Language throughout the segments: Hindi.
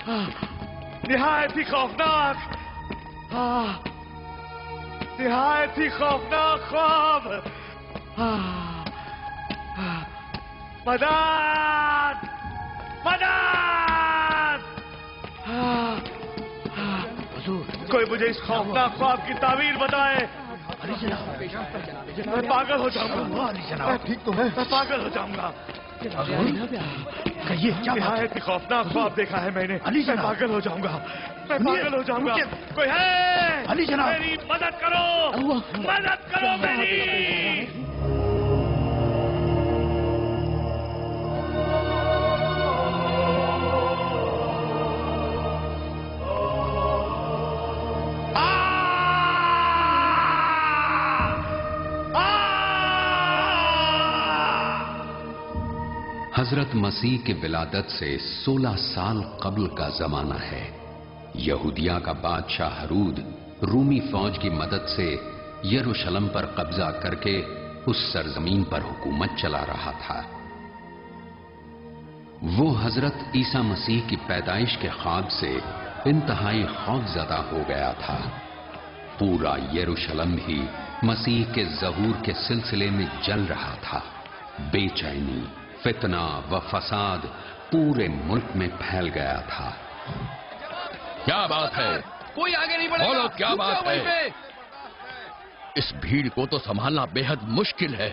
निहायत ही खौफनाक, निहायत ही खौफनाक ख्वाब। मदद! मदद! कोई मुझे इस खौफनाक ख्वाब की तावीर बताए। मैं पागल हो जाऊंगा। ठीक तो है। मैं पागल हो जाऊंगा। कहिए क्या निहायत ही खौफनाक ख्वाब देखा है मैंने। मैं पागल हो जाऊंगा। मैं पागल हो जाऊंगा। कोई है? अली जनाब, मेरी मदद करो, मदद करो मेरी। हजरत मसीह के विलादत से 16 साल कबल का जमाना है। यहूदिया का बादशाह हरूद रूमी फौज की मदद से यरूशलेम पर कब्जा करके उस सरजमीन पर हुकूमत चला रहा था। वो हजरत ईसा मसीह की पैदाइश के ख्वाब से इंतहाई खौफजदा हो गया था। पूरा यरूशलेम ही मसीह के ज़हूर के सिलसिले में जल रहा था। बेचैनी, फितना व फसाद पूरे मुल्क में फैल गया था। क्या बात है? कोई आगे नहीं बढ़ेगा। बोलो क्या बात है? इस भीड़ को तो संभालना बेहद मुश्किल है।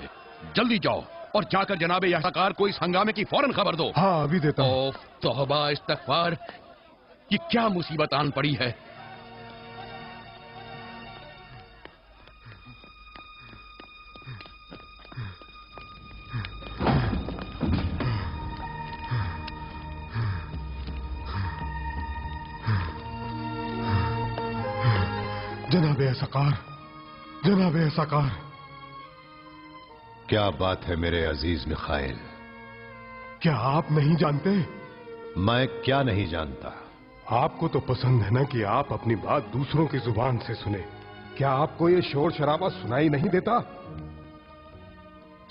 जल्दी जाओ और जाकर जनाबे यासाकार को इस हंगामे की फौरन खबर दो। हाँ, अभी देता हूं। ओफ तौबा इस्तगफार, ये क्या मुसीबत आन पड़ी है। जनाबे सकार, जनाबे सकार। क्या बात है मेरे अजीज मिखाइल? क्या आप नहीं जानते? मैं क्या नहीं जानता? आपको तो पसंद है ना कि आप अपनी बात दूसरों की जुबान से सुने। क्या आपको ये शोर शराबा सुनाई नहीं देता?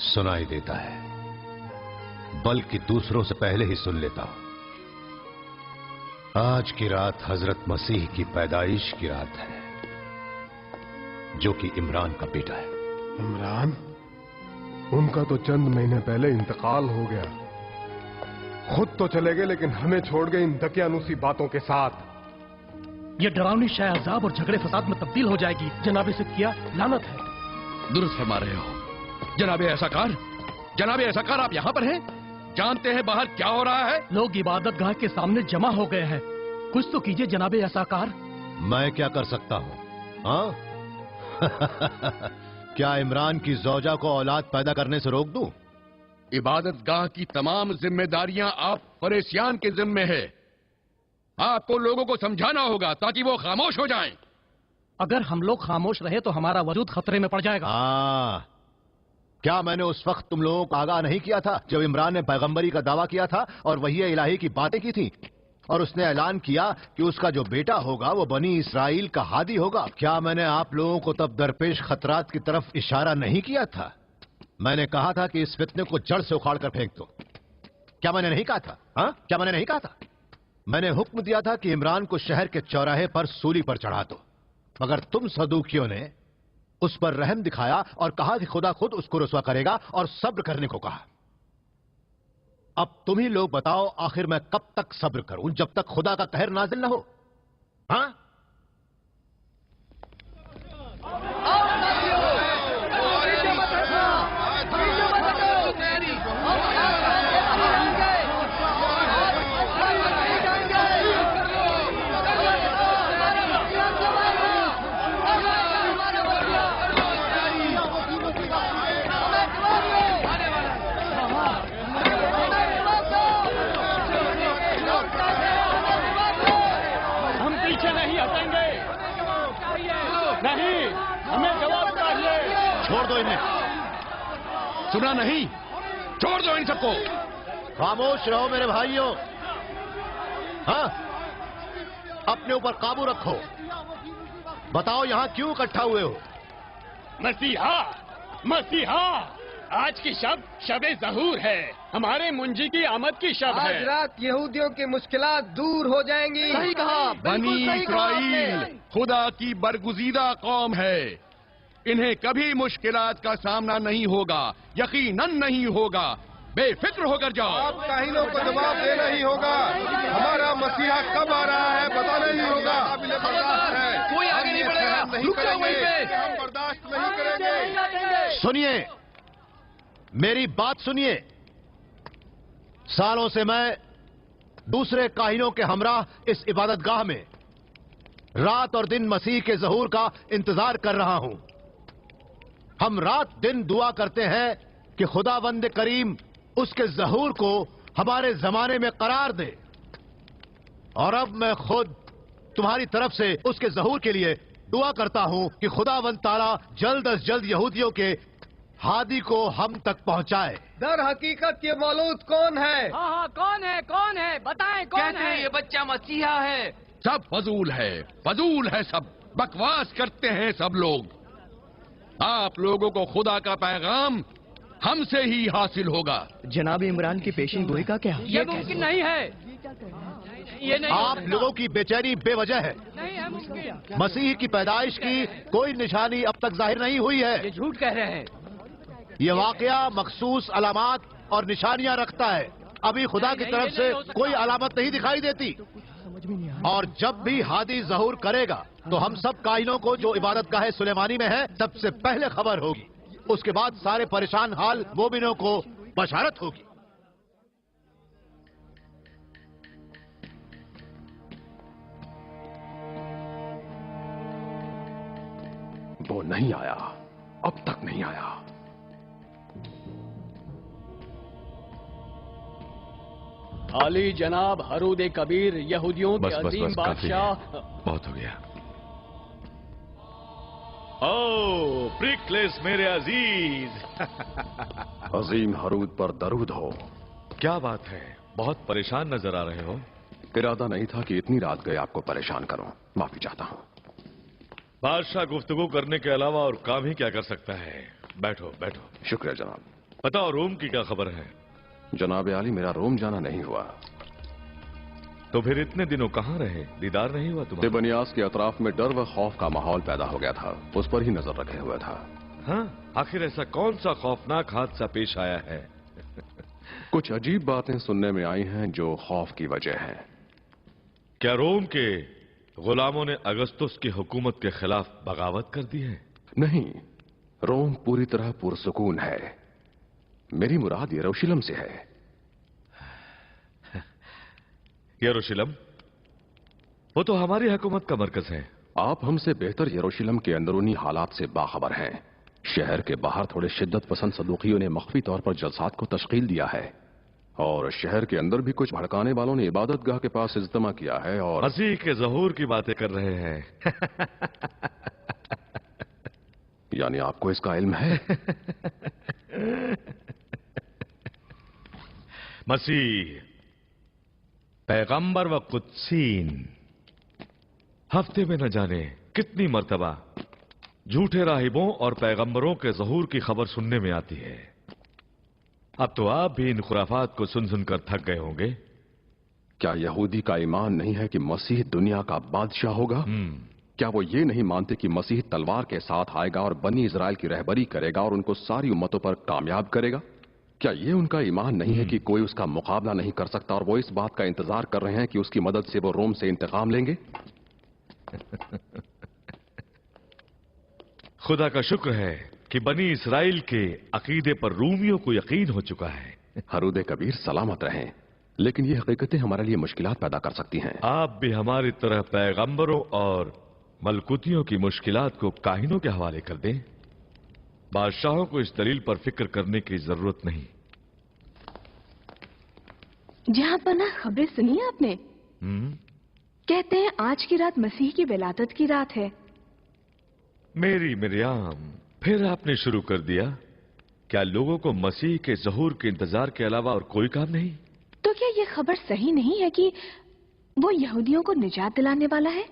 सुनाई देता है, बल्कि दूसरों से पहले ही सुन लेता हूं। आज की रात हजरत मसीह की पैदाइश की रात है, जो कि इमरान का बेटा है। इमरान? उनका तो चंद महीने पहले इंतकाल हो गया। खुद तो चले गए, लेकिन हमें छोड़ गए इन दकियानूसी बातों के साथ। ये डरावनी शाह अजाब और झगड़े फसाद में तब्दील हो जाएगी। जनाबे से किया लानत है। दुरुस्त फरमा रहे हो जनाबे ऐसाकार। जनाबे ऐसाकार, आप यहाँ पर हैं? जानते हैं बाहर क्या हो रहा है? लोग इबादत गाह के सामने जमा हो गए हैं। कुछ तो कीजिए जनाबे ऐसाकार। मैं क्या कर सकता हूं? हाँ? क्या इमरान की ज़ौजा को औलाद पैदा करने से रोक दूं? इबादत गाह की तमाम जिम्मेदारियां आप फरेसियान के जिम्मे है। आपको लोगों को समझाना होगा ताकि वो खामोश हो जाएं। अगर हम लोग खामोश रहे तो हमारा वजूद खतरे में पड़ जाएगा। हाँ, क्या मैंने उस वक्त तुम लोगों को आगाह नहीं किया था जब इमरान ने पैगंबरी का दावा किया था और वही इलाही की बातें की थी, और उसने ऐलान किया कि उसका जो बेटा होगा वो बनी इसराइल का हादी होगा? क्या मैंने आप लोगों को तब दरपेश खतरात की तरफ इशारा नहीं किया था? मैंने कहा था कि इस फितने को जड़ से उखाड़ कर फेंक दो। क्या मैंने नहीं कहा था? हाँ, क्या मैंने नहीं कहा था? मैंने हुक्म दिया था कि इमरान को शहर के चौराहे पर सूली पर चढ़ा दो, मगर तुम सदूकियों ने उस पर रहम दिखाया और कहा कि खुदा खुद उसको रुसवा करेगा, और सब्र करने को कहा। अब तुम ही लोग बताओ, आखिर मैं कब तक सब्र करूं जब तक खुदा का कहर नाजिल न हो? हाँ? नहीं, हमें जवाब चाहिए। छोड़ दो इन्हें। सुना नहीं? छोड़ दो इन सबको। खामोश रहो मेरे भाइयों। हाँ, अपने ऊपर काबू रखो। बताओ यहां क्यों इकट्ठा हुए हो? मसीहा, मसीहा, आज की शब शबे ज़हूर है। हमारे मुंजी की आमद की शब है। आज रात यहूदियों की मुश्किलात दूर हो जाएंगी। सही कहा, बनी इस्राइल खुदा की बरगुजीदा कौम है। इन्हें कभी मुश्किलात का सामना नहीं होगा, यकीनन नहीं होगा। बेफिक्र होकर जाओ। आप काहिनों को जवाब देना ही होगा। हमारा मसीहा कब आ रहा है बताना ही होगा। कोई आगे नहीं बढ़ेगा, रुक जाओ वहीं पे। हम बर्दाश्त नहीं करेंगे। सुनिए, मेरी बात सुनिए। सालों से मैं दूसरे काहिनों के हमराह इस इबादतगाह में रात और दिन मसीह के ज़हूर का इंतजार कर रहा हूं। हम रात दिन दुआ करते हैं कि खुदावंद करीम उसके ज़हूर को हमारे जमाने में करार दे। और अब मैं खुद तुम्हारी तरफ से उसके ज़हूर के लिए दुआ करता हूं कि खुदावंद ताला जल्द अज जल्द यहूदियों के हादी को हम तक पहुंचाए। दर हकीकत ये मौलूद कौन है? हाँ, कौन है बताएं कौन है? ये बच्चा मसीहा है। सब फजूल है सब। बकवास करते हैं सब लोग। आप लोगों को खुदा का पैगाम हमसे ही हासिल होगा। जनाब इमरान की पेशिन गोई का क्या? ये मुमकिन नहीं है। ये नहीं। आप लोगों की बेचैनी बेवजह है। नहीं है मुमकिन। मसीह की पैदाइश की कोई निशानी अब तक जाहिर नहीं हुई है। ये झूठ कह रहे हैं। ये वाकया मखसूस अलामात और निशानियां रखता है। अभी खुदा की तरफ से कोई अलामत नहीं दिखाई देती। और जब भी हादी ज़हूर करेगा तो हम सब काहिनों को जो इबादतगाह सुलेमानी में है सबसे पहले खबर होगी। उसके बाद सारे परेशान हाल मोमिनों को बशारत होगी। वो नहीं आया, अब तक नहीं आया। आली जनाब हरूद कबीर यहूदियों के अजीम बादशाह। बहुत हो गया। ओ प्रिकलेस मेरे अजीज। अजीम हरूद पर दरूद हो। क्या बात है, बहुत परेशान नजर आ रहे हो। इरादा नहीं था कि इतनी रात गए आपको परेशान करूं, माफी चाहता हूं। बादशाह गुफ्तगू करने के अलावा और काम ही क्या कर सकता है। बैठो बैठो। शुक्रिया जनाब। बताओ रोम की क्या खबर है। जनाब आली, मेरा रोम जाना नहीं हुआ। तो फिर इतने दिनों कहाँ रहे, दीदार नहीं हुआ तुम्हारा? तिबनियास के अतराफ में डर व खौफ का माहौल पैदा हो गया था, उस पर ही नजर रखे हुआ था। हाँ, आखिर ऐसा कौन सा खौफनाक हादसा पेश आया है? कुछ अजीब बातें सुनने में आई हैं जो खौफ की वजह है। क्या रोम के गुलामों ने अगस्तुस की हुकूमत के खिलाफ बगावत कर दी है? नहीं, रोम पूरी तरह पुरसुकून है। मेरी मुराद यरूशलेम से है। यरूशलेम? वो तो हमारी हुकूमत का मरकज है। आप हमसे बेहतर यरूशलेम के अंदरूनी हालात से बाखबर हैं। शहर के बाहर थोड़े शिद्दत पसंद सदूकियों ने मख्फी तौर पर जलसात को तश्कील दिया है और शहर के अंदर भी कुछ भड़काने वालों ने इबादतगाह के पास इज्तिमा किया है और मसीह के ज़हूर की बातें कर रहे हैं। यानी आपको इसका इल्म है? मसीह पैगंबर व कुद्सीन हफ्ते में न जाने कितनी मर्तबा झूठे राहिबों और पैगंबरों के ज़हूर की खबर सुनने में आती है। अब तो आप भी इन खुराफात को सुन सुनकर थक गए होंगे। क्या यहूदी का ईमान नहीं है कि मसीह दुनिया का बादशाह होगा? क्या वो ये नहीं मानते कि मसीह तलवार के साथ आएगा और बनी इजराइल की रहबरी करेगा और उनको सारी उम्मतों पर कामयाब करेगा? क्या ये उनका ईमान नहीं है कि कोई उसका मुकाबला नहीं कर सकता और वो इस बात का इंतजार कर रहे हैं कि उसकी मदद से वो रोम से इंतकाम लेंगे? खुदा का शुक्र है कि बनी इस्राइल के अकीदे पर रूमियों को यकीन हो चुका है। हरूद कबीर सलामत रहें, लेकिन ये हकीकतें हमारे लिए मुश्किलात पैदा कर सकती हैं। आप भी हमारी तरह पैगंबरों और मलकुतियों की मुश्किलात को काहिनों के हवाले कर दें। बादशाहों को इस दलील पर फिक्र करने की जरूरत नहीं। जहां पना खबरें सुनी आपने? कहते हैं आज की रात मसीह की विलादत की रात है। मेरी मिरियाम, फिर आपने शुरू कर दिया। क्या लोगों को मसीह के ज़हूर के इंतजार के अलावा और कोई काम नहीं? तो क्या यह खबर सही नहीं है कि वो यहूदियों को निजात दिलाने वाला है?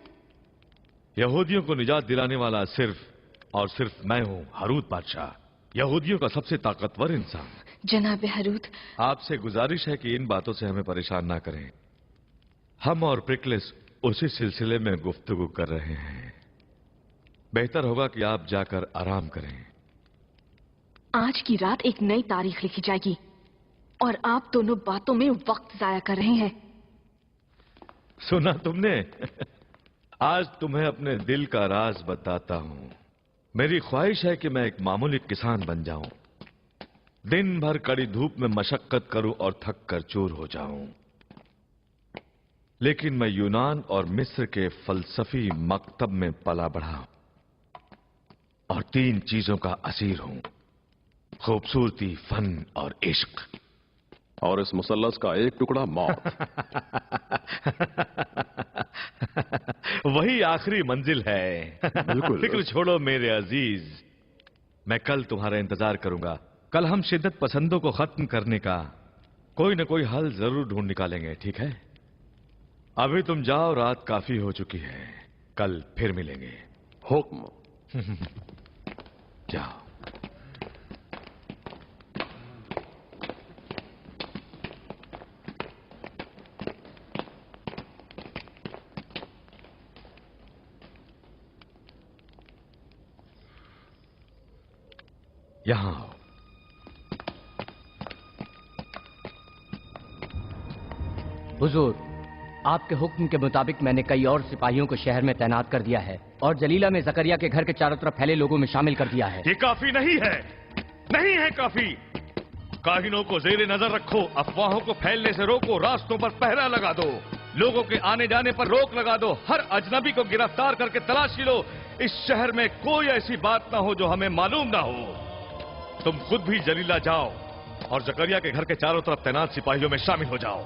यहूदियों को निजात दिलाने वाला सिर्फ और सिर्फ मैं हूं, हरूद बादशाह, यहूदियों का सबसे ताकतवर इंसान। जनाब हरूद, आपसे गुजारिश है कि इन बातों से हमें परेशान ना करें। हम और प्रिकलिस उसी सिलसिले में गुफ्तगू कर रहे हैं। बेहतर होगा कि आप जाकर आराम करें। आज की रात एक नई तारीख लिखी जाएगी और आप दोनों बातों में वक्त जाया कर रहे हैं। सुना तुमने? आज तुम्हें अपने दिल का राज बताता हूं। मेरी ख्वाहिश है कि मैं एक मामूली किसान बन जाऊं, दिन भर कड़ी धूप में मशक्कत करूं और थक कर चूर हो जाऊं। लेकिन मैं यूनान और मिस्र के फलसफी मकतब में पला बढ़ा और 3 चीजों का असीर हूं: खूबसूरती, फन और इश्क। और इस मुसल्लस का एक टुकड़ा मौत। वही आखिरी मंजिल है। बिल्कुल। फिक्र छोड़ो मेरे अजीज, मैं कल तुम्हारा इंतजार करूंगा। कल हम शिद्दत पसंदों को खत्म करने का कोई न कोई हल जरूर ढूंढ निकालेंगे, ठीक है? अभी तुम जाओ, रात काफी हो चुकी है। कल फिर मिलेंगे। हुक्म। जाओ। यहां आओ। हुजूर, आपके हुक्म के मुताबिक मैंने कई और सिपाहियों को शहर में तैनात कर दिया है और जलीला में जकरिया के घर के चारों तरफ फैले लोगों में शामिल कर दिया है। ये काफी नहीं है, नहीं है काफी। काहिनों को जेरे नजर रखो, अफवाहों को फैलने से रोको, रास्तों पर पहरा लगा दो, लोगों के आने जाने पर रोक लगा दो, हर अजनबी को गिरफ्तार करके तलाशी लो। इस शहर में कोई ऐसी बात ना हो जो हमें मालूम ना हो। तुम खुद भी जलीला जाओ और जकरिया के घर के चारों तरफ तैनात सिपाहियों में शामिल हो जाओ।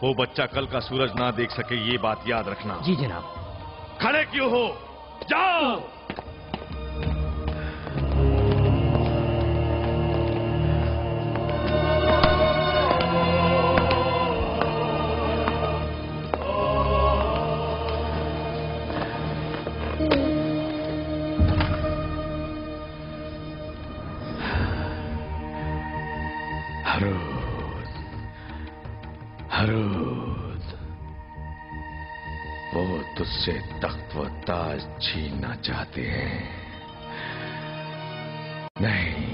वो बच्चा कल का सूरज ना देख सके, ये बात याद रखना। जी जनाब। खड़े क्यों हो? जाओ। हरूद, वो तुझसे तख्त व ताज छीनना चाहते हैं। नहीं,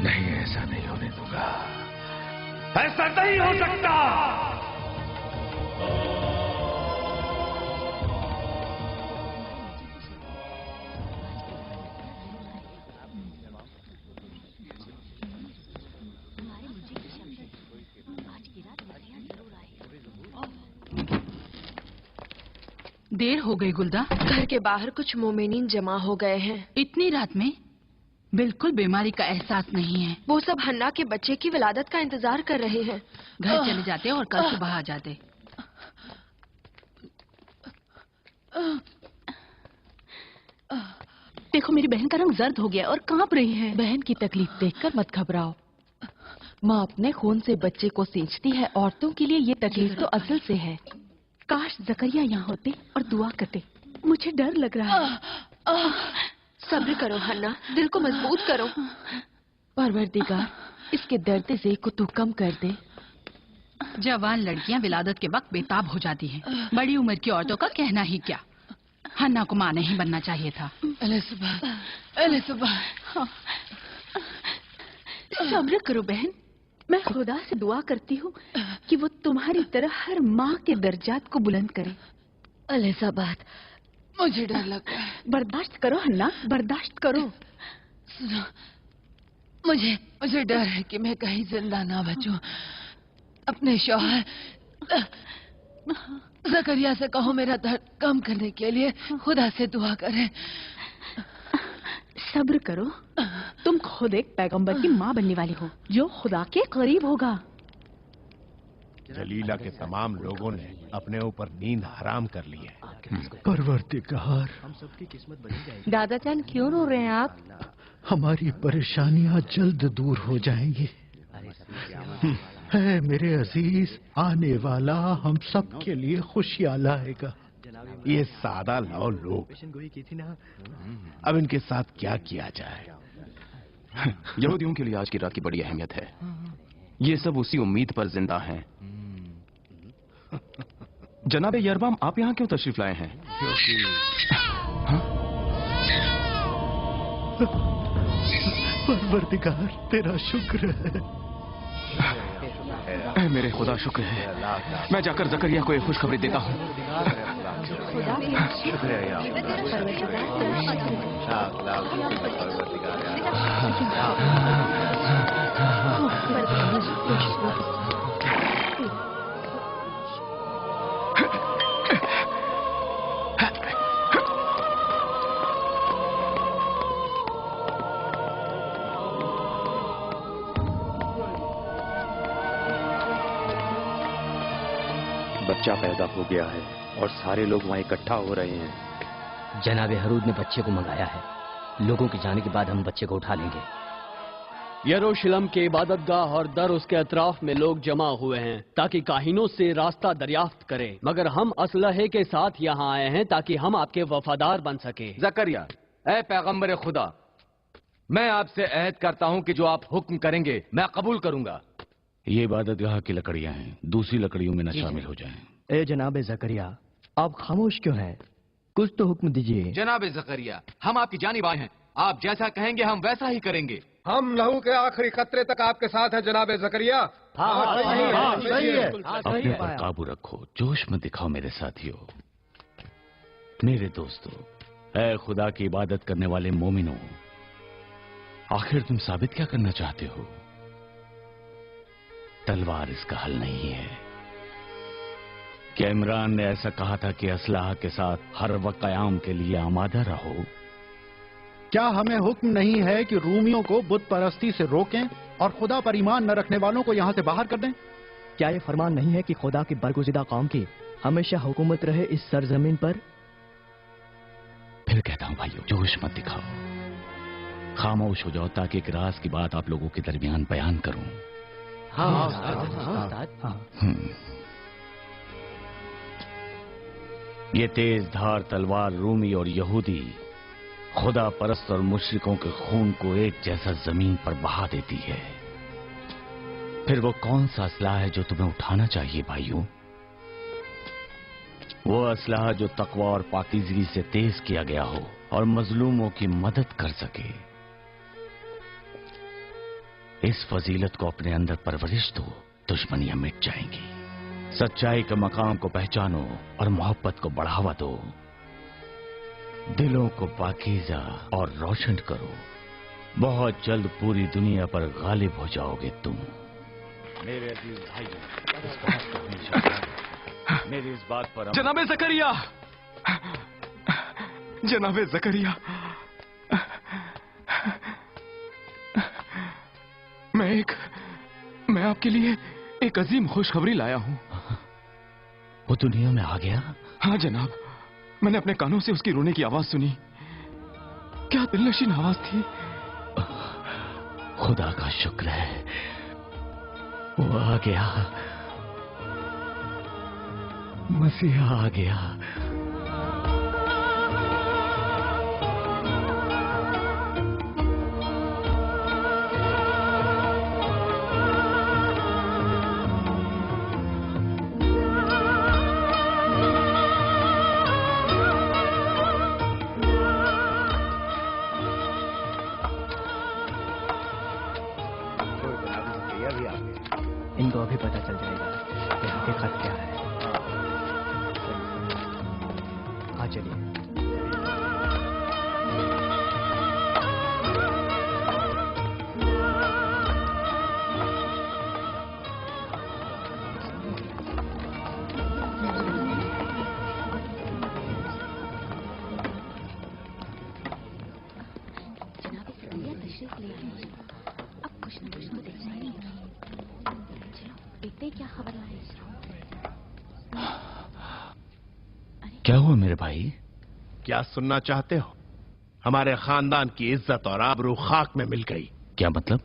नहीं, ऐसा नहीं होने दूंगा। ऐसा नहीं हो सकता। देर हो गई गुलदा। घर के बाहर कुछ मोमिनीन जमा हो गए हैं। इतनी रात में? बिल्कुल बीमारी का एहसास नहीं है। वो सब हन्ना के बच्चे की विलादत का इंतजार कर रहे हैं। घर चले जाते और कल सुबह आ जाते। देखो मेरी बहन का रंग जर्द हो गया और कांप रही है। बहन की तकलीफ देखकर मत घबराओ। माँ अपने खून से बच्चे को सींचती है। औरतों के लिए ये तकलीफ तो असल से है। काश जकरिया यहाँ होते और दुआ करते। मुझे डर लग रहा है। सब्र करो हन्ना, दिल को मजबूत करो। परवरदिगार, इसके दर्द से को तू कम कर दे। जवान लड़कियां विलादत के वक्त बेताब हो जाती हैं। बड़ी उम्र की औरतों का कहना ही क्या। हन्ना को मां नहीं बनना चाहिए था। सब्र करो बहन, मैं खुदा से दुआ करती हूँ कि वो तुम्हारी तरह हर माँ के दर्जात को बुलंद करे। अलिज़ाबाद, मुझे डर लग रहा है। बर्दाश्त करो हन्ना, बर्दाश्त करो। सुनो, मुझे डर है कि मैं कहीं जिंदा ना बचूं। अपने शौहर जकरिया से कहो मेरा दर्द कम करने के लिए खुदा से दुआ करें। सब्र करो, तुम खुद एक पैगंबर की माँ बनने वाली हो जो खुदा के करीब होगा। जलीला के तमाम लोगों ने अपने ऊपर नींद हराम कर ली है। परवरदिगार, हम सबकी किस्मत बदल जाएगी। दादाजान क्यों रो रहे हैं आप? हमारी परेशानियां जल्द दूर हो जाएंगी। है मेरे अजीज, आने वाला हम सब के लिए खुशियां लाएगा। ये सादा लाओ लोग, अब इनके साथ क्या किया जाए? यहूदियों के लिए आज की रात की बड़ी अहमियत है। ये सब उसी उम्मीद पर जिंदा हैं। जनाब यरबाम, आप यहाँ क्यों तशरीफ लाए हैं? परवरदिगार, तेरा शुक्र है। मेरे खुदा शुक्र है। मैं जाकर जकरिया को एक खुशखबरी देता हूँ। बच्चा पैदा हो गया है और सारे लोग वहाँ इकट्ठा हो रहे हैं। जनाब हरूद ने बच्चे को मंगाया है। लोगों के जाने के बाद हम बच्चे को उठा लेंगे। यरूशलेम के इबादतगाह और दर उसके अतराफ में लोग जमा हुए हैं ताकि काहिनों से रास्ता दरियाफ्त करें, मगर हम असलहे के साथ यहाँ आए हैं ताकि हम आपके वफादार बन सके। जकरिया, ए पैगंबर खुदा, मैं आपसे अहद करता हूँ कि जो आप हुक्म करेंगे मैं कबूल करूंगा। ये इबादतगाह की लकड़ियां हैं, दूसरी लकड़ियों में न शामिल हो जाएं। ए जनाब जकरिया, आप खामोश क्यों हैं? कुछ तो हुक्म दीजिए। जनाब जकरिया, हम आपकी जानिब आए हैं। आप जैसा कहेंगे हम वैसा ही करेंगे। हम लहू के आखिरी कतरे तक आपके साथ हैं जनाब जकरिया। सही है। अपने पर काबू रखो, जोश मत दिखाओ मेरे साथियों। मेरे दोस्तों, ऐ खुदा की इबादत करने वाले मोमिनों, आखिर तुम साबित क्या करना चाहते हो? तलवार इसका हल नहीं है। क्या इमरान ने ऐसा कहा था कि असलाह के साथ हर वक्त कयाम के लिए आमादा रहो? क्या हमें हुक्म नहीं है कि रूमियों को बुत परस्ती से रोकें और खुदा पर ईमान न रखने वालों को यहाँ से बाहर कर दें? क्या ये फरमान नहीं है कि खुदा की बरगुज़िदा कौम की हमेशा हुकूमत रहे इस सरजमीन पर? फिर कहता हूं भाइयों, जोश मत दिखाओ, खामोश हो जाओ ताकि एक राज की बात आप लोगों के दरमियान बयान करूं। ये तेज धार तलवार रूमी और यहूदी खुदा परस्त और मुशरिकों के खून को एक जैसा जमीन पर बहा देती है। फिर वो कौन सा असलाह है जो तुम्हें उठाना चाहिए भाइयों? वो असलाह जो तकवा और पाकीज़गी से तेज किया गया हो और मजलूमों की मदद कर सके। इस फजीलत को अपने अंदर परवरिश दो, दुश्मनियां मिट जाएंगी। सच्चाई के मकाम को पहचानो और मोहब्बत को बढ़ावा दो। दिलों को पाकीज़ा और रोशन करो। बहुत जल्द पूरी दुनिया पर गालिब हो जाओगे तुम। मेरे अजीज भाइयों, इस बात को हमेशा याद रखो। मेरी इस बात पर जनाबे जकरिया, जनाबे जकरिया, मैं आपके लिए एक अजीम खुशखबरी लाया हूं। वो दुनिया में आ गया? हाँ जनाब, मैंने अपने कानों से उसकी रोने की आवाज सुनी। क्या दिलनशीन आवाज थी। खुदा का शुक्र है, वो आ गया, मसीहा आ गया। इनको अभी पता चल जाएगा कि हकीकत क्या है। हाँ चलिए। क्या हुआ मेरे भाई? क्या सुनना चाहते हो? हमारे खानदान की इज्जत और आबरू खाक में मिल गई। क्या मतलब?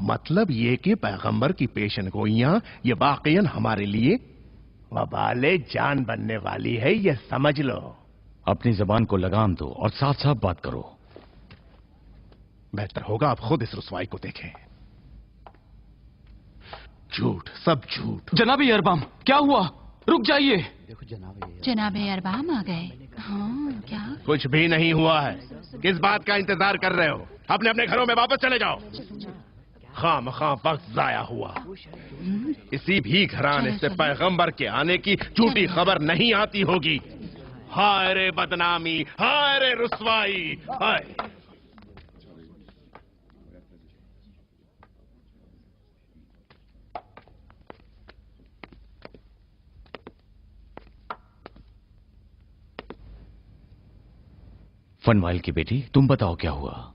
मतलब ये कि पैगंबर की पेशनगोइयां ये वाकईन हमारे लिए वबाले जान बनने वाली है, ये समझ लो। अपनी जबान को लगाम दो और साफ साफ बात करो। बेहतर होगा आप खुद इस रुसवाई को देखें। झूठ, सब झूठ। जनाबे अरबाम, क्या हुआ? रुक जाइए। जनाबे अरबाम आ गए। हाँ, क्या? कुछ भी नहीं हुआ है। किस बात का इंतजार कर रहे हो? अपने अपने घरों में वापस चले जाओ। खामखा वक्त जाया हुआ। किसी भी घराने से पैगंबर के आने की झूठी खबर नहीं आती होगी। हाय रे बदनामी, हाय रे रुसवाई, हाय। फनवाइल की बेटी, तुम बताओ क्या हुआ?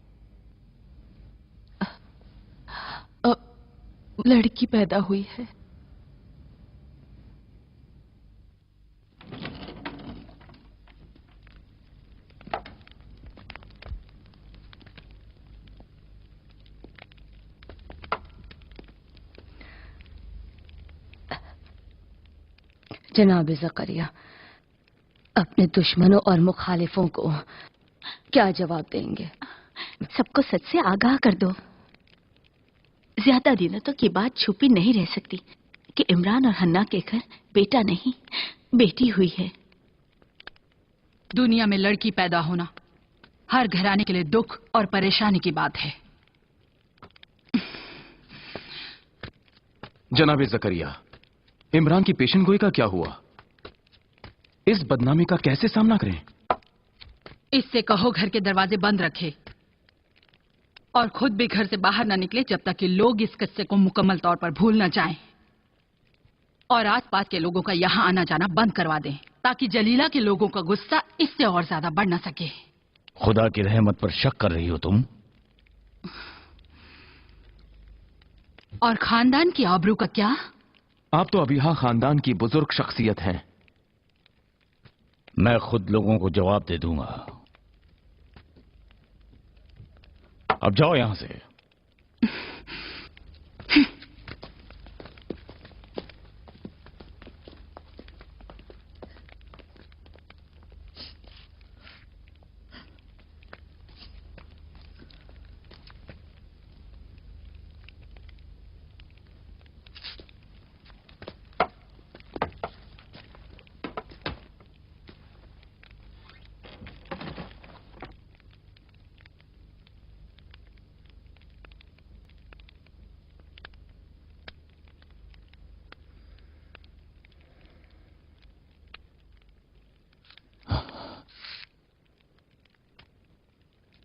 लड़की पैदा हुई है। जनाब ज़करिया, अपने दुश्मनों और मुखालिफों को क्या जवाब देंगे? सबको सच से आगाह कर दो। ज्यादा दिनों तक ये बात छुपी नहीं रह सकती कि इमरान और हन्ना के घर बेटा नहीं बेटी हुई है। दुनिया में लड़की पैदा होना हर घराने के लिए दुख और परेशानी की बात है। जनाबे ज़करिया, इमरान की पेशन गोई का क्या हुआ? इस बदनामी का कैसे सामना करें? इससे कहो घर के दरवाजे बंद रखे और खुद भी घर से बाहर न निकले जब तक कि लोग इस किस्से को मुकम्मल तौर पर भूल न जाएं। और आसपास के लोगों का यहां आना जाना बंद करवा दें ताकि जलीला के लोगों का गुस्सा इससे और ज्यादा बढ़ न सके। खुदा की रहमत पर शक कर रही हो तुम? और खानदान की आबरू का क्या? आप तो अबीहा खानदान की बुजुर्ग शख्सियत हैं। मैं खुद लोगों को जवाब दे दूंगा। अब जाओ यहां से।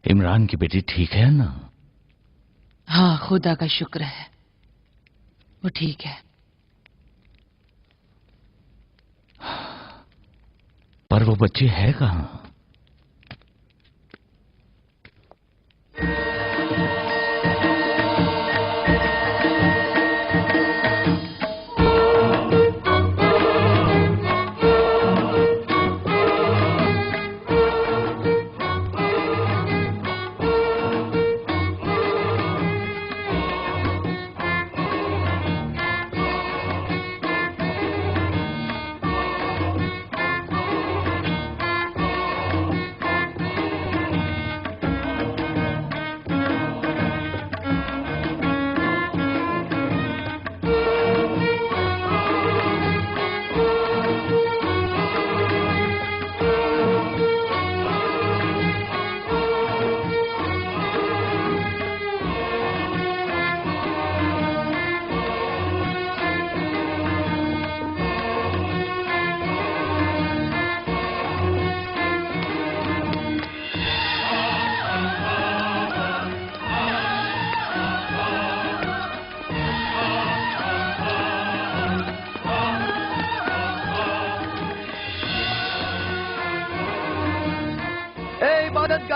इमरान की बेटी ठीक है ना? हाँ, खुदा का शुक्र है, वो ठीक है। पर वो बच्ची है कहां?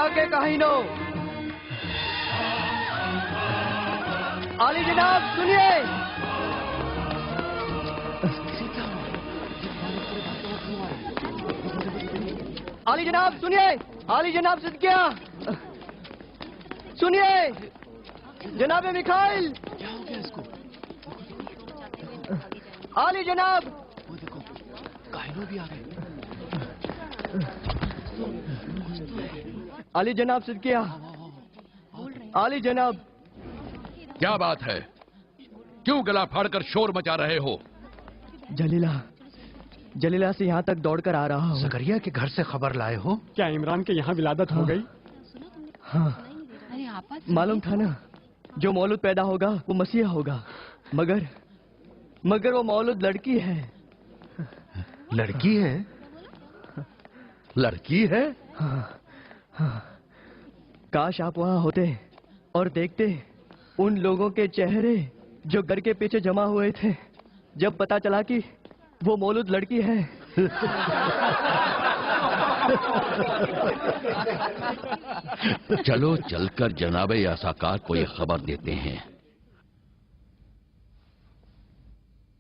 के काहिनो, आली जनाब सुनिए। आली जनाब सुनिए, आली जनाब सदकिया सुनिए, जनाब मिखाइल, आली जनाब। वो देखो काहिनो भी आ गए। आली जनाब सदकिया, आली जनाब। क्या बात है? क्यों गला फाड़कर शोर मचा रहे हो? जलीला से यहाँ तक दौड़कर आ रहा हूँ। जकरिया के घर से खबर लाए हो? क्या इमरान के यहाँ विलादत हो गई? हाँ, मालूम था ना, जो मौलूद पैदा होगा वो मसीहा होगा, मगर वो मौलूद लड़की है। लड़की है? लड़की है? हाँ। काश आप वहाँ होते और देखते उन लोगों के चेहरे जो घर के पीछे जमा हुए थे जब पता चला कि वो मौलूद लड़की है। चलो चलकर जनाबे यासाकार को ये खबर देते हैं।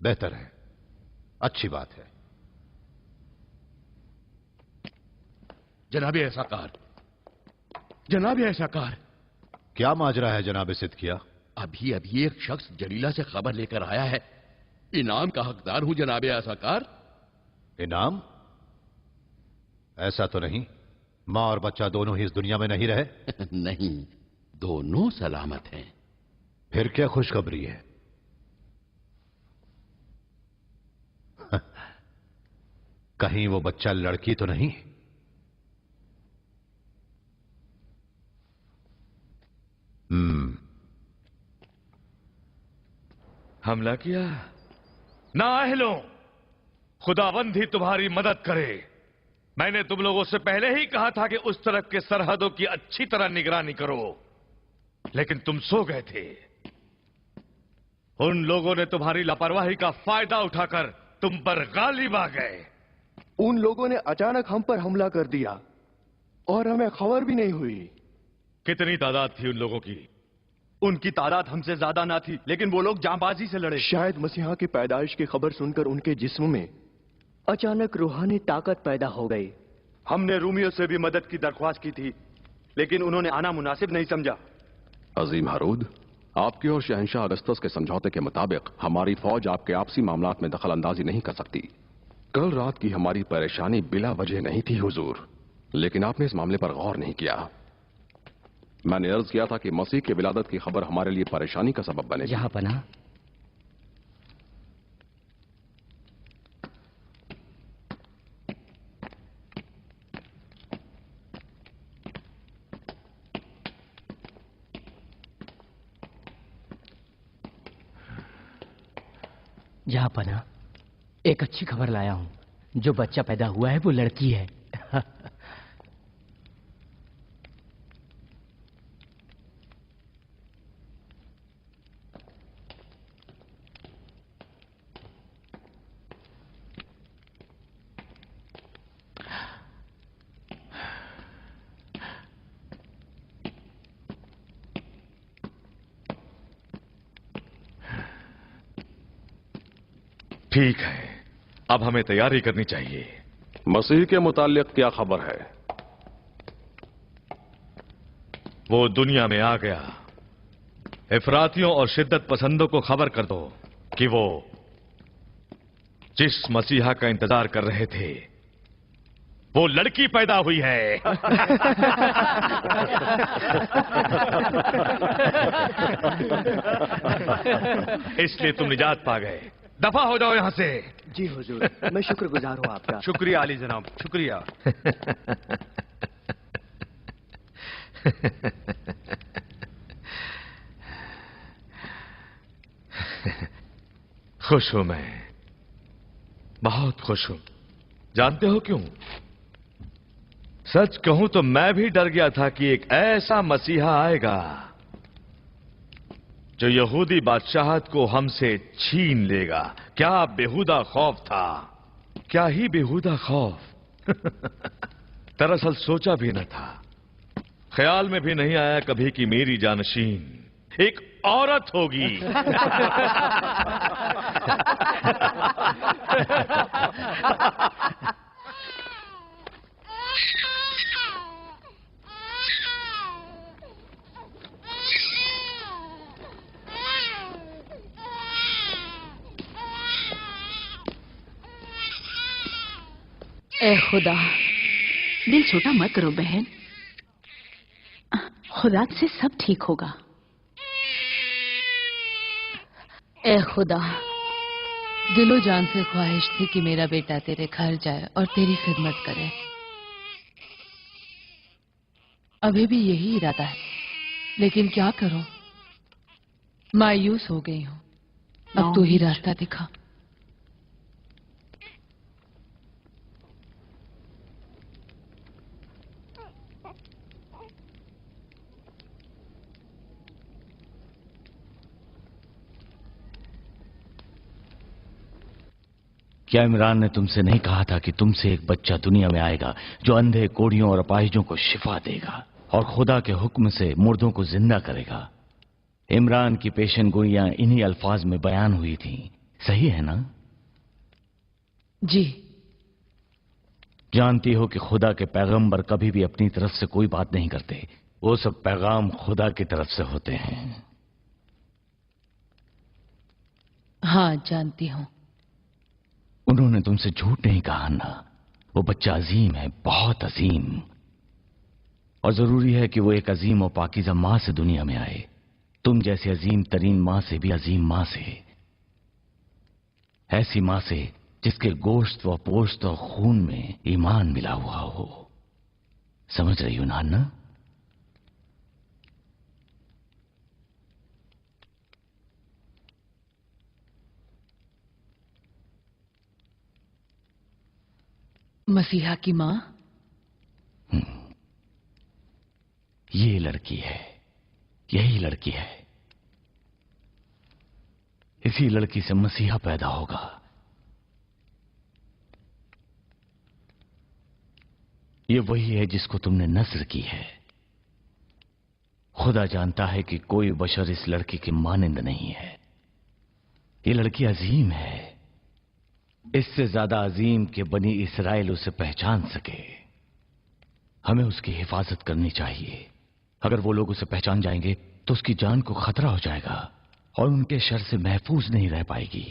बेहतर है, अच्छी बात है। जनाबे यासाकार, क्या माजरा है जनाबे सिद्किया? अभी एक शख्स जलीला से खबर लेकर आया है। इनाम का हकदार हूं जनाबे यासाकार। इनाम? ऐसा तो नहीं, माँ और बच्चा दोनों ही इस दुनिया में नहीं रहे? नहीं, दोनों सलामत हैं। फिर क्या खुशखबरी है? कहीं वो बच्चा लड़की तो नहीं? हमला किया? नाअहलों, खुदावंद ही तुम्हारी मदद करे। मैंने तुम लोगों से पहले ही कहा था कि उस तरफ के सरहदों की अच्छी तरह निगरानी करो, लेकिन तुम सो गए थे। उन लोगों ने तुम्हारी लापरवाही का फायदा उठाकर तुम पर गालिब आ गए। उन लोगों ने अचानक हम पर हमला कर दिया और हमें खबर भी नहीं हुई। कितनी तादाद थी उन लोगों की? उनकी तादाद हमसे ज्यादा ना थी, लेकिन वो लोग जांबाजी से लड़े। शायद मसीहा की पैदाइश की खबर सुनकर उनके जिस्म में अचानक रूहानी ताकत पैदा हो गई। हमने रूमियों से भी मदद की दरख्वास्त की थी, लेकिन उन्होंने आना मुनासिब नहीं समझा। अजीम हारूद, आपके और शहंशाह अगस्तस के समझौते के मुताबिक हमारी फौज आपके आपसी मामलात में दखल अंदाजी नहीं कर सकती। कल रात की हमारी परेशानी बिला वजह नहीं थी हुजूर, लेकिन आपने इस मामले पर गौर नहीं किया। मैंने अर्ज किया था कि मसीह की विलादत की खबर हमारे लिए परेशानी का सबब बने। जहां पना, जहां पना, एक अच्छी खबर लाया हूं। जो बच्चा पैदा हुआ है वो लड़की है। ठीक है, अब हमें तैयारी करनी चाहिए। मसीह के मुताल्लिक क्या खबर है? वो दुनिया में आ गया। इफरातियों और शिद्दत पसंदों को खबर कर दो कि वो जिस मसीहा का इंतजार कर रहे थे वो लड़की पैदा हुई है। इसलिए तुम निजात पा गए। दफा हो जाओ यहां से। जी हुजूर, मैं शुक्रगुजार हूं आपका। शुक्रिया आली जनाब, शुक्रिया। खुश हूं मैं, बहुत खुश हूं। जानते हो क्यों? सच कहूं तो मैं भी डर गया था कि एक ऐसा मसीहा आएगा जो यहूदी बादशाहत को हमसे छीन लेगा। क्या बेहुदा खौफ था, क्या ही बेहुदा खौफ। दरअसल सोचा भी न था, ख्याल में भी नहीं आया कभी कि मेरी जानशीन एक औरत होगी। ए खुदा, दिल छोटा मत करो बहन। खुदा से सब ठीक होगा। ए खुदा, दिलो जान से ख्वाहिश थी कि मेरा बेटा तेरे घर जाए और तेरी खिदमत करे। अभी भी यही इरादा है, लेकिन क्या करूं, मायूस हो गई हूं। अब तू ही रास्ता दिखा। क्या इमरान ने तुमसे नहीं कहा था कि तुमसे एक बच्चा दुनिया में आएगा जो अंधे, कोढ़ियों और अपाहिजों को शिफा देगा और खुदा के हुक्म से मुर्दों को जिंदा करेगा? इमरान की पेशन गोइयां इन्हीं अल्फाज में बयान हुई थी, सही है ना? जी। जानती हो कि खुदा के पैगंबर कभी भी अपनी तरफ से कोई बात नहीं करते, वो सब पैगाम खुदा की तरफ से होते हैं। हाँ, जानती हूं। उन्होंने तुमसे झूठ नहीं कहा ना। वो बच्चा अजीम है, बहुत अजीम, और जरूरी है कि वो एक अजीम और पाकीज़ा मां से दुनिया में आए। तुम जैसी अजीम तरीन मां से भी अजीम मां से, ऐसी मां से जिसके गोश्त व पोश्त और खून में ईमान मिला हुआ हो। समझ रही हो नाना? मसीहा की मां? ये लड़की है, यही लड़की है। इसी लड़की से मसीहा पैदा होगा। ये वही है जिसको तुमने नस्र की है। खुदा जानता है कि कोई बशर इस लड़की की मानिंद नहीं है। ये लड़की अजीम है, इससे ज्यादा अजीम कि बनी इसराइल उसे पहचान सके। हमें उसकी हिफाजत करनी चाहिए। अगर वो लोग उसे पहचान जाएंगे तो उसकी जान को खतरा हो जाएगा और उनके शर से महफूज नहीं रह पाएगी।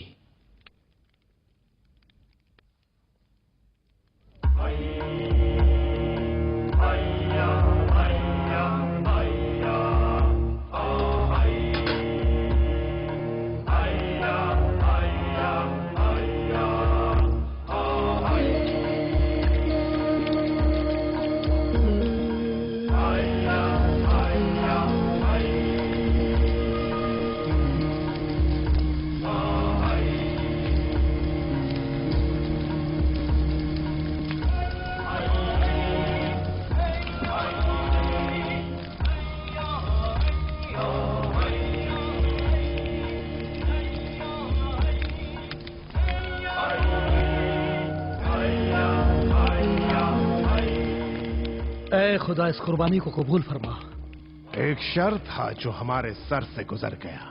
खुदा इस कुर्बानी को कबूल फरमा। एक शर्त था जो हमारे सर से गुजर गया।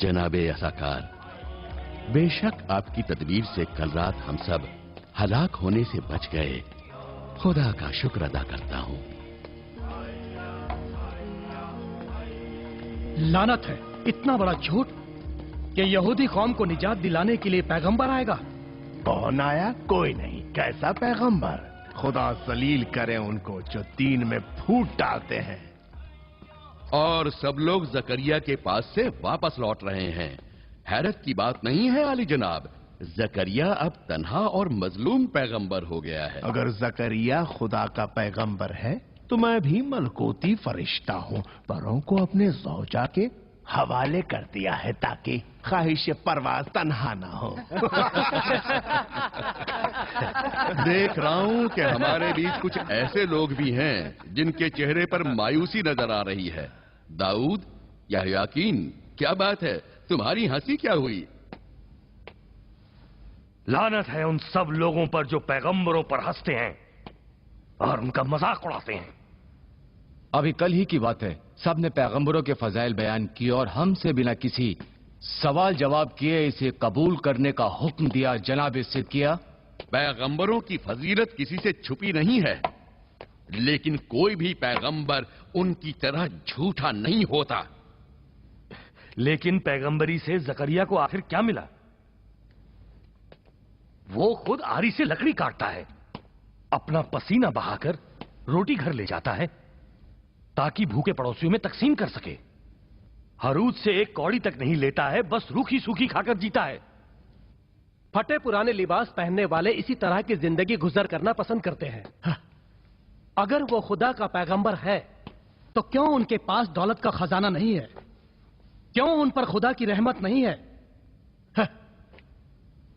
जनाबे असाकार, बेशक आपकी तदबीर से कल रात हम सब हलाक होने से बच गए। खुदा का शुक्र अदा करता हूं। लानत है, इतना बड़ा झूठ कि यहूदी कौम को निजात दिलाने के लिए पैगंबर आएगा। कौन आया? कोई नहीं। कैसा पैगंबर? खुदा जलील करे उनको जो दीन में फूट डालते हैं। और सब लोग जकरिया के पास से वापस लौट रहे हैं। हैरत की बात नहीं है आली जनाब, जकरिया अब तन्हा और मजलूम पैगंबर हो गया है। अगर जकरिया खुदा का पैगंबर है तो मैं भी मलकोती फरिश्ता हूँ। परों को अपने ज़ौजा के हवाले कर दिया है ताकि ख्वाहिश परवाज तन्हा ना हो। देख रहा हूं कि हमारे बीच कुछ ऐसे लोग भी हैं जिनके चेहरे पर मायूसी नजर आ रही है। दाऊद या याकीन, क्या बात है? तुम्हारी हंसी क्या हुई? लानत है उन सब लोगों पर जो पैगंबरों पर हंसते हैं और उनका मजाक उड़ाते हैं। अभी कल ही की बात है, सब ने पैगंबरों के फजाइल बयान किए और हमसे बिना किसी सवाल जवाब किए इसे कबूल करने का हुक्म दिया। जनाब सिद्दीकिया, पैगंबरों की फजीलत किसी से छुपी नहीं है, लेकिन कोई भी पैगंबर उनकी तरह झूठा नहीं होता। लेकिन पैगंबरी से जकरिया को आखिर क्या मिला? वो खुद आरी से लकड़ी काटता है, अपना पसीना बहाकर रोटी घर ले जाता है ताकि भूखे पड़ोसियों में तकसीम कर सके। हरूद से एक कौड़ी तक नहीं लेता है, बस रूखी सूखी खाकर जीता है। फटे पुराने लिबास पहनने वाले इसी तरह की जिंदगी गुजर करना पसंद करते हैं। अगर वो खुदा का पैगंबर है तो क्यों उनके पास दौलत का खजाना नहीं है? क्यों उन पर खुदा की रहमत नहीं है?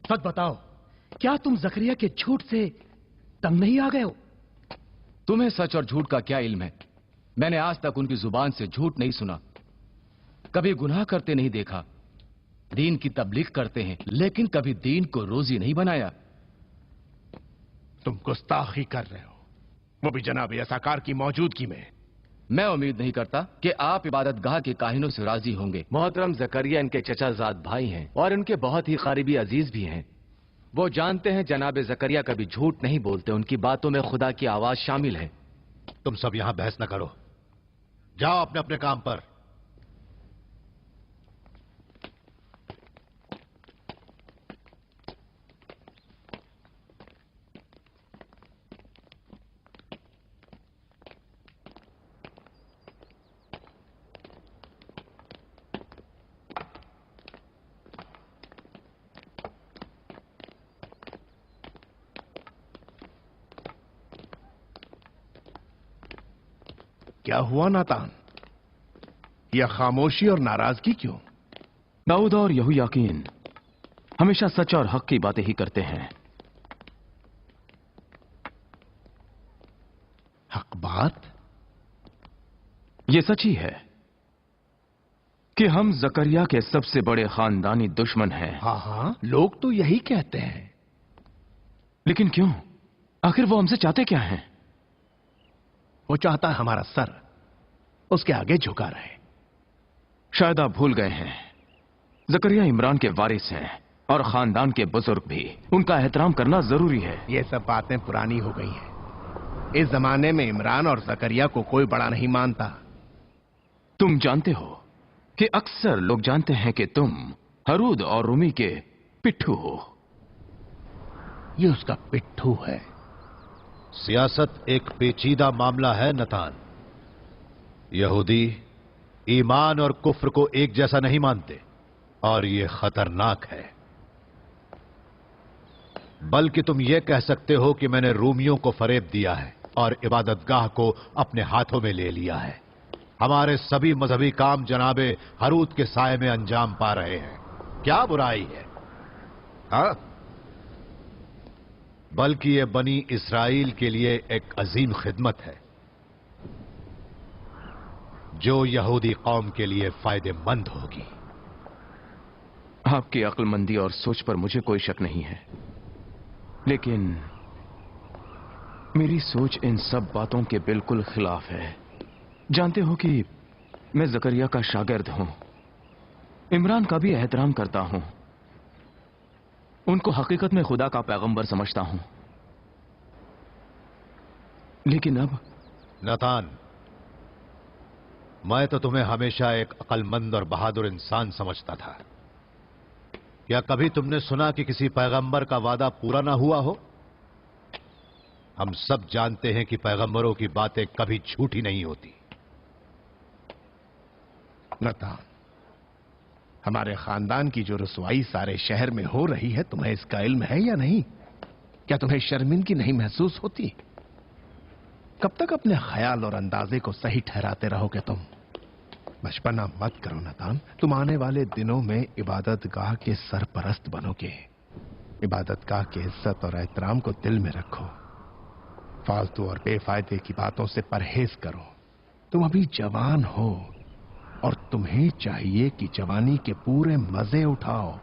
सच बताओ, क्या तुम जकरिया के झूठ से तंग नहीं आ गए हो? तुम्हें सच और झूठ का क्या इल्म है? मैंने आज तक उनकी जुबान से झूठ नहीं सुना, कभी गुनाह करते नहीं देखा। दीन की तबलीग करते हैं लेकिन कभी दीन को रोजी नहीं बनाया। तुम गुस्ताखी कर रहे हो, वो भी जनाब यसाकार की मौजूदगी में। मैं उम्मीद नहीं करता कि आप इबादतगाह के काहिनों से राजी होंगे। मोहतरम जकरिया इनके चचाजाद भाई हैं और उनके बहुत ही करीबी अजीज भी हैं। वो जानते हैं जनाब जकरिया कभी झूठ नहीं बोलते, उनकी बातों में खुदा की आवाज शामिल है। तुम सब यहां बहस न करो, जाओ अपने अपने काम पर। क्या हुआ नातान? यह खामोशी और नाराजगी क्यों? दाऊद और यहोयाकीन हमेशा सच और हक की बातें ही करते हैं। हक बात? यह सच ही है कि हम जकरिया के सबसे बड़े खानदानी दुश्मन हैं। हाँ हाँ, लोग तो यही कहते हैं। लेकिन क्यों? आखिर वो हमसे चाहते क्या हैं? वो चाहता है हमारा सर उसके आगे झुका रहे। शायद आप भूल गए हैं, जकरिया इमरान के वारिस हैं और खानदान के बुजुर्ग भी। उनका एहतराम करना जरूरी है। ये सब बातें पुरानी हो गई हैं। इस जमाने में इमरान और जकरिया को कोई बड़ा नहीं मानता। तुम जानते हो कि अक्सर लोग जानते हैं कि तुम हरूद और रूमी के पिट्ठू हो। ये उसका पिट्ठू है। सियासत एक पेचीदा मामला है नतान। यहूदी ईमान और कुफ्र को एक जैसा नहीं मानते और यह खतरनाक है। बल्कि तुम यह कह सकते हो कि मैंने रूमियों को फरेब दिया है और इबादतगाह को अपने हाथों में ले लिया है। हमारे सभी मजहबी काम जनाबे हरूद के साए में अंजाम पा रहे हैं। क्या बुराई है? हाँ, बल्कि यह बनी इस्राइल के लिए एक अजीम खिदमत है जो यहूदी कौम के लिए फायदेमंद होगी। आपकी अक्लमंदी और सोच पर मुझे कोई शक नहीं है, लेकिन मेरी सोच इन सब बातों के बिल्कुल खिलाफ है। जानते हो कि मैं जकरिया का शागिर्द हूं, इमरान का भी एहतराम करता हूं, उनको हकीकत में खुदा का पैगंबर समझता हूं। लेकिन अब नातान, मैं तो तुम्हें हमेशा एक अक्लमंद और बहादुर इंसान समझता था। क्या कभी तुमने सुना कि किसी पैगंबर का वादा पूरा ना हुआ हो? हम सब जानते हैं कि पैगंबरों की बातें कभी झूठी नहीं होती। नातान, हमारे खानदान की जो रसवाई सारे शहर में हो रही है, तुम्हें इसका इल्म है या नहीं? क्या तुम्हें शर्मिंदगी नहीं महसूस होती? कब तक अपने ख्याल और अंदाजे को सही ठहराते रहोगे तुम? बचपना मत करो नातान। तुम आने वाले दिनों में इबादतगाह के सरपरस्त बनोगे। इबादतगाह की इज्जत और एहतराम को दिल में रखो। फालतू और बेफायदे की बातों से परहेज करो। तुम अभी जवान हो और तुम्हें चाहिए कि जवानी के पूरे मजे उठाओ।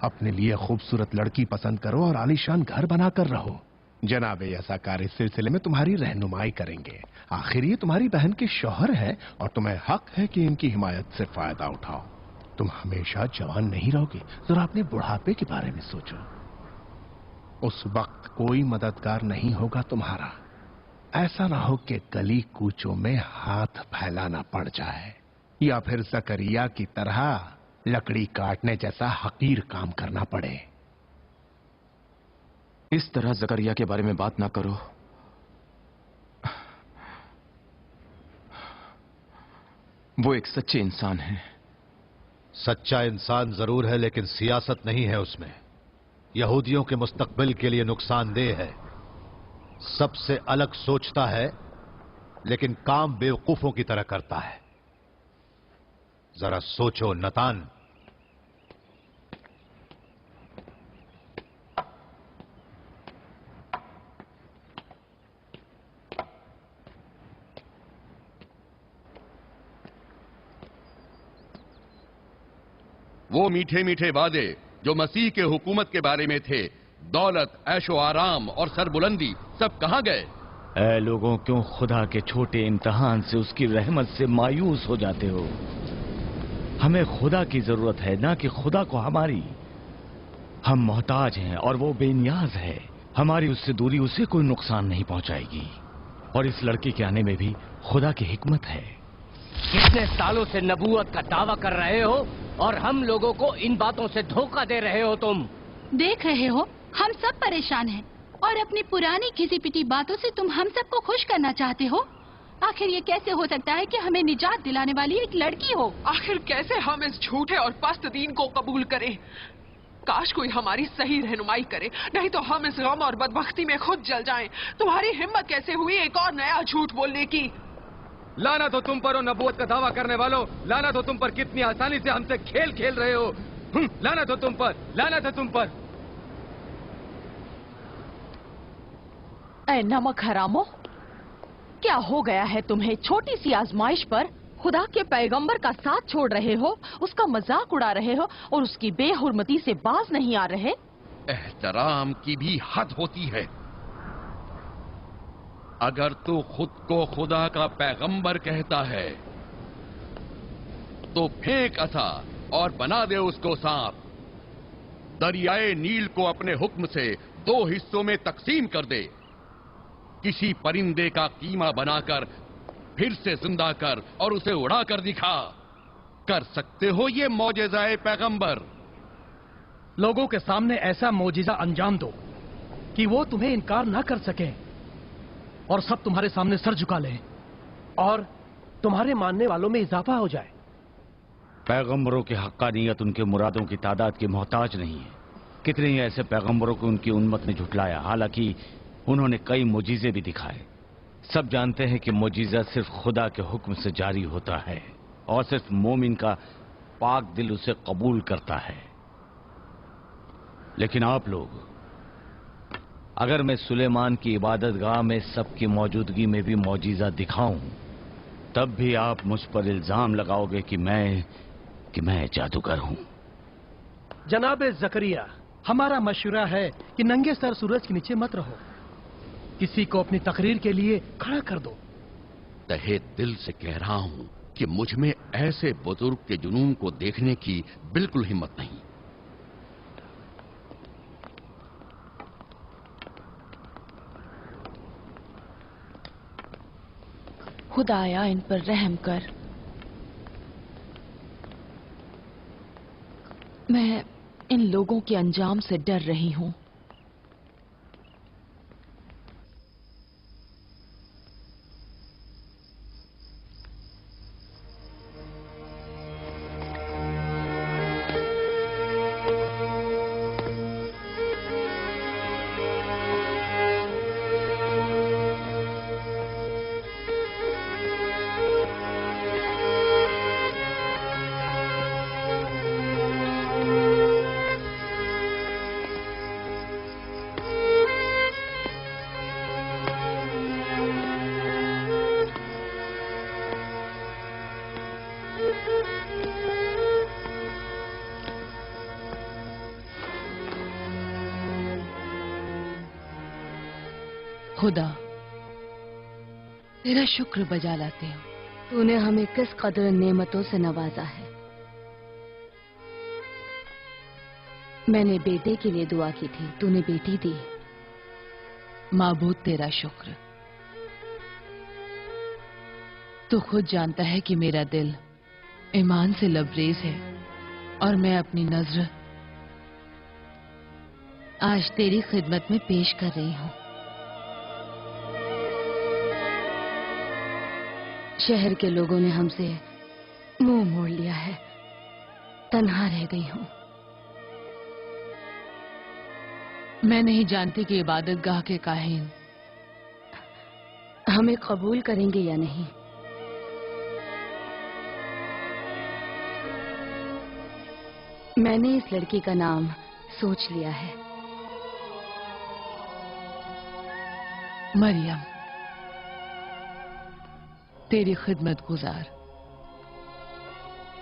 अपने लिए खूबसूरत लड़की पसंद करो और आलीशान घर बनाकर रहो। जनाबे यसाकार इस सिलसिले में तुम्हारी रहनुमाई करेंगे। आखिर ये तुम्हारी बहन के शौहर है और तुम्हें हक है कि इनकी हिमायत से फायदा उठाओ। तुम हमेशा जवान नहीं रहोगे, जरा अपने बुढ़ापे के बारे में सोचो। उस वक्त कोई मददगार नहीं होगा तुम्हारा। ऐसा ना हो कि गली कूचों में हाथ फैलाना पड़ जाए या फिर जकरिया की तरह लकड़ी काटने जैसा हकीर काम करना पड़े। इस तरह जकरिया के बारे में बात ना करो। वो एक सच्चे इंसान हैं। सच्चा इंसान जरूर है, लेकिन सियासत नहीं है उसमें। यहूदियों के मुस्तकबिल के लिए नुकसानदेह है। सबसे अलग सोचता है, लेकिन काम बेवकूफों की तरह करता है। जरा सोचो नतान। वो मीठे मीठे वादे जो मसीह के हुकूमत के बारे में थे, दौलत, ऐशो आराम और सरबुलंदी, सब कहां गए? ऐ लोगों, क्यों खुदा के छोटे इम्तिहान से, उसकी रहमत से मायूस हो जाते हो? हमें खुदा की जरूरत है, ना कि खुदा को हमारी। हम मोहताज हैं और वो बेनियाज है। हमारी उससे दूरी उसे कोई नुकसान नहीं पहुंचाएगी। और इस लड़के के आने में भी खुदा की हिकमत है। कितने सालों से नबूवत का दावा कर रहे हो और हम लोगों को इन बातों से धोखा दे रहे हो तुम। देख रहे हो, हम सब परेशान हैं और अपनी पुरानी घिसी पिटी बातों से तुम हम सबको खुश करना चाहते हो। आखिर ये कैसे हो सकता है कि हमें निजात दिलाने वाली एक लड़की हो? आखिर कैसे हम इस झूठे और पस्त दीन को कबूल करें? काश कोई हमारी सही रहनुमाई करे, नहीं तो हम इस गम और बदबख्ती में खुद जल जाएं। तुम्हारी हिम्मत कैसे हुई एक और नया झूठ बोलने की? लाना तो तुम पर हो नबूवत का दावा करने वालों, लाना तो तुम पर, कितनी आसानी से हमसे खेल खेल रहे हो। लाना तो तुम पर, लाना तो तुम पर। ऐ नमक हरामो, क्या हो गया है तुम्हें? छोटी सी आजमाइश पर खुदा के पैगंबर का साथ छोड़ रहे हो, उसका मजाक उड़ा रहे हो और उसकी बेहुरमती से बाज नहीं आ रहे। एहतराम की भी हद होती है। अगर तू खुद को खुदा का पैगंबर कहता है तो फेंक असा और बना दे उसको सांप। दरियाए नील को अपने हुक्म से 2 हिस्सों में तकसीम कर दे। किसी परिंदे का कीमा बनाकर फिर से जिंदा कर और उसे उड़ा कर दिखा। कर सकते हो ये मौजेज़ाए पैगंबर? लोगों के सामने ऐसा मौजिजा अंजाम दो कि वो तुम्हें इनकार ना कर सके और सब तुम्हारे सामने सर झुका लें और तुम्हारे मानने वालों में इजाफा हो जाए। पैगंबरों की हक्कानियत उनके मुरादों की तादाद की मोहताज नहीं है। कितने ही ऐसे पैगंबरों को उनकी उम्मत ने झुटलाया, हालांकि उन्होंने कई मोजीजे भी दिखाए। सब जानते हैं कि मोजीजा सिर्फ खुदा के हुक्म से जारी होता है और सिर्फ मोमिन का पाक दिल उसे कबूल करता है। लेकिन आप लोग, अगर मैं सुलेमान की इबादत गाह में सबकी मौजूदगी में भी मौजीजा दिखाऊं, तब भी आप मुझ पर इल्जाम लगाओगे कि मैं जादूगर हूं। जनाब जकरिया, हमारा मशवरा है कि नंगे सर सूरज के नीचे मत रहो। किसी को अपनी तकरीर के लिए खड़ा कर दो। तहे दिल से कह रहा हूं कि मुझ में ऐसे बुजुर्ग के जुनून को देखने की बिल्कुल हिम्मत नहीं। खुदाया इन पर रहम कर। मैं इन लोगों के अंजाम से डर रही हूं। खुदा, तेरा शुक्र बजा लाते हो। तूने हमें किस कदर नेमतों से नवाजा है। मैंने बेटे के लिए दुआ की थी, तूने बेटी दी। माबूद तेरा शुक्र। तू खुद जानता है कि मेरा दिल ईमान से लबरेज है और मैं अपनी नजर आज तेरी खिदमत में पेश कर रही हूं। शहर के लोगों ने हमसे तन्हा रह गई हूँ। मैं नहीं जानती कि इबादत गाह के काहिन हमें कबूल करेंगे या नहीं। मैंने इस लड़की का नाम सोच लिया है। मरियम, तेरी खिदमत गुजार।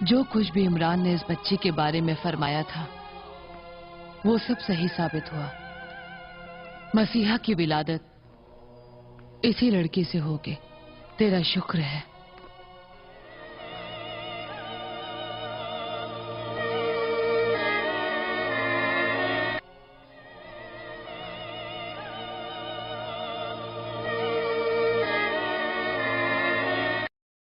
जो कुछ भी इमरान ने इस बच्ची के बारे में फरमाया था वो सब सही साबित हुआ। मसीहा की विलादत इसी लड़की से होगी। तेरा शुक्र है।